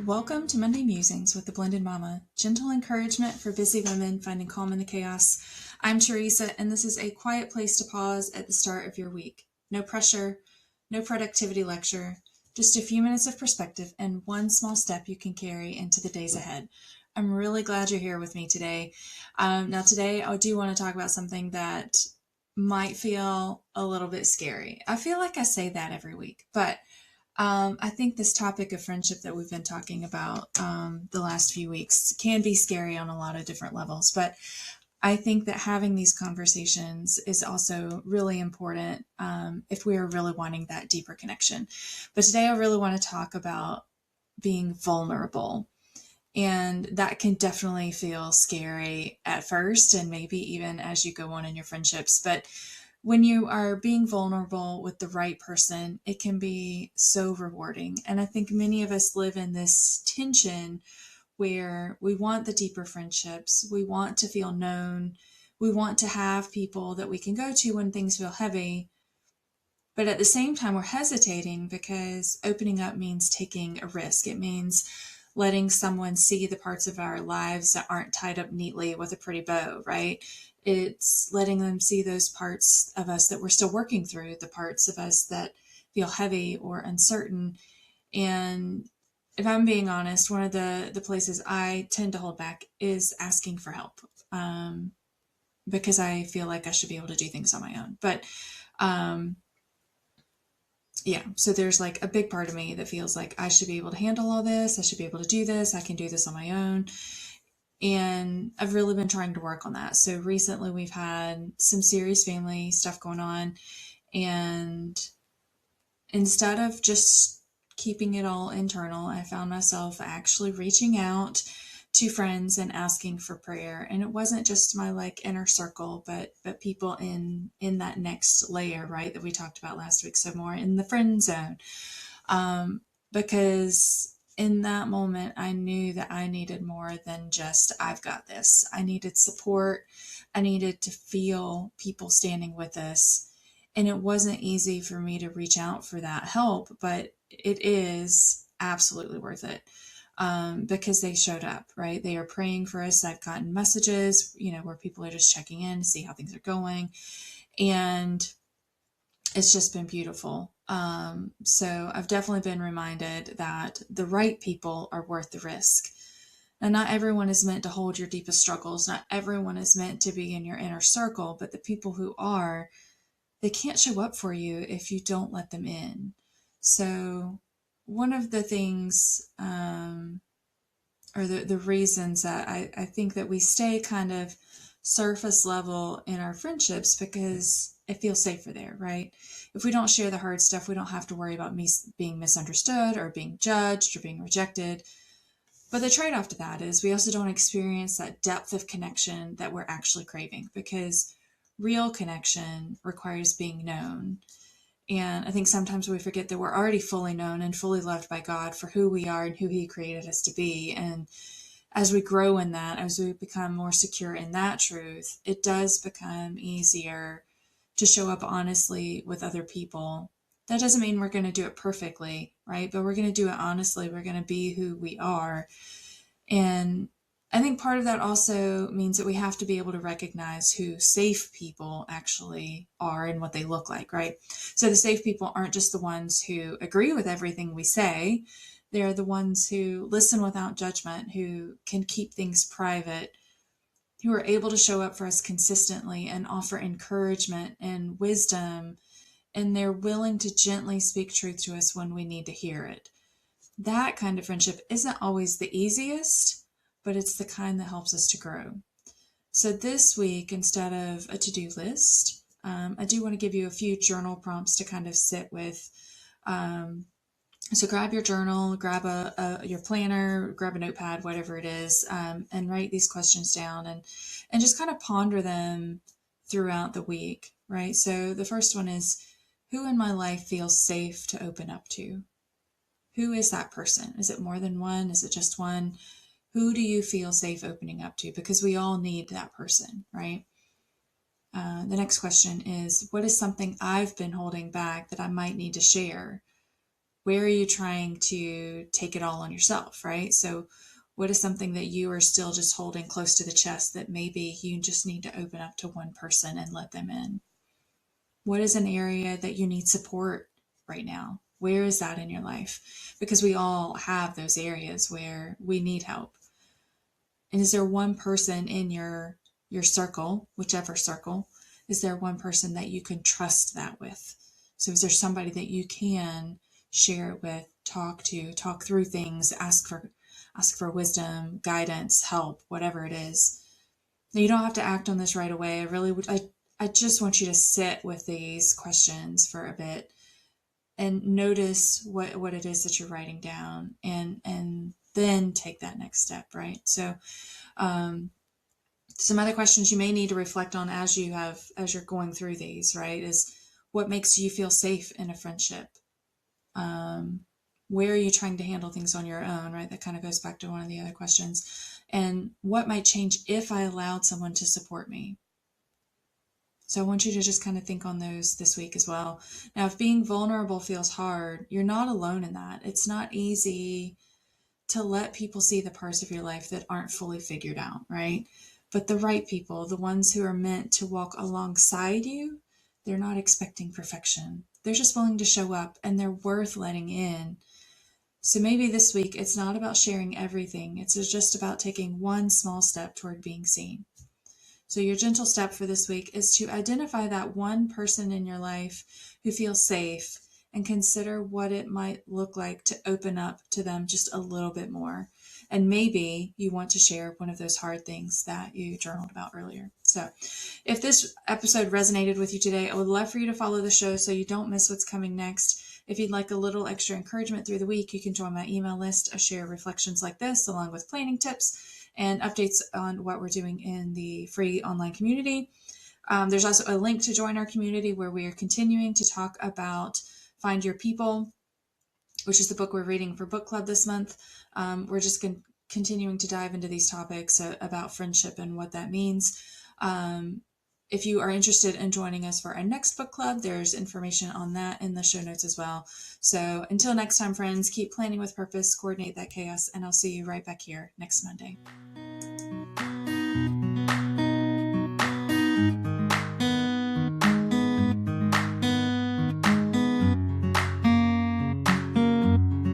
Welcome to Monday Musings with the Blended Mama, gentle encouragement for busy women finding calm in the chaos. I'm Teresa, and this is a quiet place to pause at the start of your week. No pressure, no productivity lecture, just a few minutes of perspective and one small step you can carry into the days ahead. I'm really glad you're here with me today. Now today I do want to talk about something that might feel a little bit scary. I feel like I say that every week, but I think this topic of friendship that we've been talking about the last few weeks can be scary on a lot of different levels. But I think that having these conversations is also really important if we are really wanting that deeper connection. But today I really want to talk about being vulnerable. And that can definitely feel scary at first, and maybe even as you go on in your friendships. But when you are being vulnerable with the right person, it can be so rewarding. And I think many of us live in this tension where we want the deeper friendships, we want to feel known, we want to have people that we can go to when things feel heavy. But at the same time, we're hesitating because opening up means taking a risk. It means letting someone see the parts of our lives that aren't tied up neatly with a pretty bow, right? It's letting them see those parts of us that we're still working through, the parts of us that feel heavy or uncertain. And if I'm being honest, one of the places I tend to hold back is asking for help, because I feel like I should be able to do things on my own. But um, yeah, so there's like a big part of me that feels like I should be able to handle all this. I should be able to do this. I can do this on my own. And I've really been trying to work on that. So recently we've had some serious family stuff going on. And instead of just keeping it all internal, I found myself actually reaching out to friends and asking for prayer. And it wasn't just my like inner circle, but people in that next layer, right, that we talked about last week. So more in the friend zone. Because in that moment, I knew that I needed more than just, I've got this. I needed support. I needed to feel people standing with us. And it wasn't easy for me to reach out for that help, but it is absolutely worth it. Because they showed up, right? They are praying for us. I've gotten messages, where people are just checking in to see how things are going. And it's just been beautiful. So I've definitely been reminded that the right people are worth the risk. And not everyone is meant to hold your deepest struggles. Not everyone is meant to be in your inner circle, but the people who are, they can't show up for you if you don't let them in. So one of the things, or the reasons that I think that we stay kind of surface level in our friendships because it feels safer there, right? If we don't share the hard stuff, we don't have to worry about me being misunderstood or being judged or being rejected. But the trade-off to that is we also don't experience that depth of connection that we're actually craving, because real connection requires being known. And I think sometimes we forget that we're already fully known and fully loved by God for who we are and who He created us to be. And as we grow in that, as we become more secure in that truth, it does become easier to show up honestly with other people. That doesn't mean we're going to do it perfectly, right? But we're going to do it honestly. We're going to be who we are. And I think part of that also means that we have to be able to recognize who safe people actually are and what they look like, right? So the safe people aren't just the ones who agree with everything we say. They're the ones who listen without judgment, who can keep things private, who are able to show up for us consistently and offer encouragement and wisdom, and they're willing to gently speak truth to us when we need to hear it. That kind of friendship isn't always the easiest, but it's the kind that helps us to grow. So this week, instead of a to-do list, I do want to give you a few journal prompts to kind of sit with. So grab your journal, grab your planner, grab a notepad, whatever it is, and write these questions down and just kind of ponder them throughout the week, right? So the first one is, who in my life feels safe to open up to? Who is that person? Is it more than one? Is it just one? Who do you feel safe opening up to? Because we all need that person, right? The next question is, what is something I've been holding back that I might need to share? Where are you trying to take it all on yourself, right? So what is something that you are still just holding close to the chest that maybe you just need to open up to one person and let them in? What is an area that you need support right now? Where is that in your life? Because we all have those areas where we need help. And is there one person in your circle, whichever circle, is there one person that you can trust that with? So is there somebody that you can share it with, talk through things, ask for wisdom, guidance, help, whatever it is. Now, you don't have to act on this right away. I just want you to sit with these questions for a bit and notice what it is that you're writing down, and then take that next step, right? So um, some other questions you may need to reflect on as you're going through these, right, is what makes you feel safe in a friendship? um, where are you trying to handle things on your own, right? That kind of goes back to one of the other questions. And what might change if I allowed someone to support me? So I want you to just kind of think on those this week as well. Now, if being vulnerable feels hard, you're not alone in that. It's not easy to let people see the parts of your life that aren't fully figured out, right? But the right people, the ones who are meant to walk alongside you, they're not expecting perfection. They're just willing to show up, and they're worth letting in. So maybe this week it's not about sharing everything, it's just about taking one small step toward being seen. So, your gentle step for this week is to identify that one person in your life who feels safe and consider what it might look like to open up to them just a little bit more. And maybe you want to share one of those hard things that you journaled about earlier. So, if this episode resonated with you today, I would love for you to follow the show so you don't miss what's coming next. If you'd like a little extra encouragement through the week, you can join my email list. I share reflections like this along with planning tips and updates on what we're doing in the free online community. There's also a link to join our community where we are continuing to talk about Find Your People, which is the book we're reading for book club this month. We're just continuing to dive into these topics about friendship and what that means. If you are interested in joining us for our next book club, there's information on that in the show notes as well. So until next time, friends, keep planning with purpose, coordinate that chaos, and I'll see you right back here next Monday.